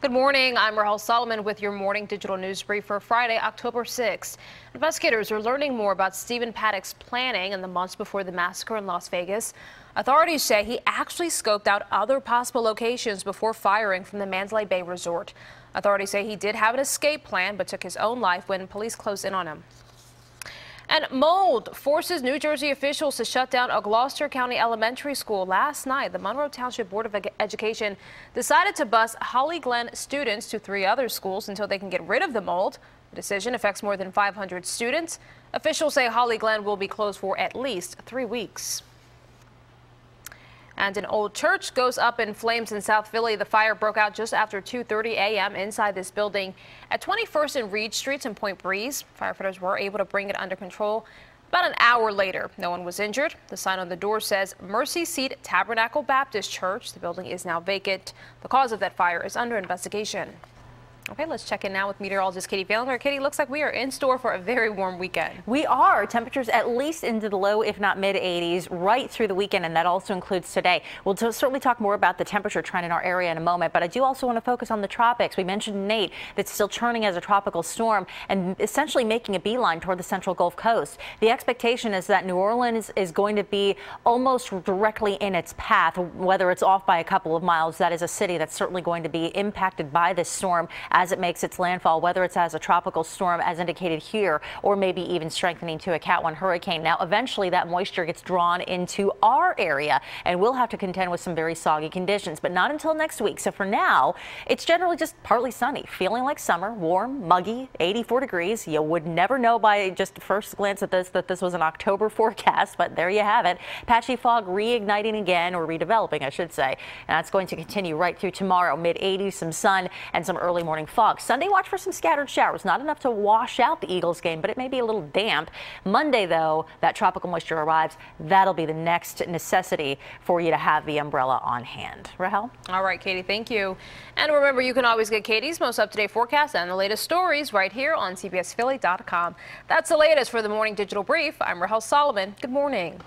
Good morning. I'm Rahel Solomon with your morning digital news brief for Friday, October 6th. Investigators are learning more about Stephen Paddock's planning in the months before the massacre in Las Vegas. Authorities say he actually scoped out other possible locations before firing from the Mandalay Bay resort. Authorities say he did have an escape plan but took his own life when police closed in on him. And mold forces New Jersey officials to shut down a Gloucester County elementary school. Last night, the Monroe Township Board of Education decided to bus Holly Glen students to 3 other schools until they can get rid of the mold. The decision affects more than 500 students. Officials say Holly Glen will be closed for at least 3 weeks. And an old church goes up in flames in South Philly. The fire broke out just after 2:30 a.m. inside this building at 21st and Reed Streets in Point Breeze. Firefighters were able to bring it under control about an hour later. No one was injured. The sign on the door says Mercy Seat Tabernacle Baptist Church. The building is now vacant. The cause of that fire is under investigation. Okay, let's check in now with meteorologist Katie Valentine. Katie, looks like we are in store for a very warm weekend. We are. Temperatures at least into the low, if not mid 80s, right through the weekend, and that also includes today. We'll certainly talk more about the temperature trend in our area in a moment, but I do also want to focus on the tropics. We mentioned Nate that's still churning as a tropical storm and essentially making a beeline toward the central Gulf Coast. The expectation is that New Orleans is going to be almost directly in its path, whether it's off by a couple of miles. That is a city that's certainly going to be impacted by this storm as it makes its landfall, whether it's as a tropical storm as indicated here or maybe even strengthening to a Cat 1 hurricane. Now, eventually that moisture gets drawn into our area and we'll have to contend with some very soggy conditions, but not until next week. So for now, it's generally just partly sunny, feeling like summer, warm, muggy, 84 degrees. You would never know by just first glance at this that this was an October forecast, but there you have it. Patchy fog reigniting again, or redeveloping, I should say. And that's going to continue right through tomorrow. Mid 80s, some sun and some early morning fog. Sunday, watch for some scattered showers. Not enough to wash out the Eagles game, but it may be a little damp. Monday, though, that tropical moisture arrives. That'll be the next necessity for you to have the umbrella on hand. Rahel? All right, Katie, thank you. And remember, you can always get Katie's most up-to-date forecast and the latest stories right here on CBSPhilly.com. That's the latest for the Morning Digital Brief. I'm Rahel Solomon. Good morning.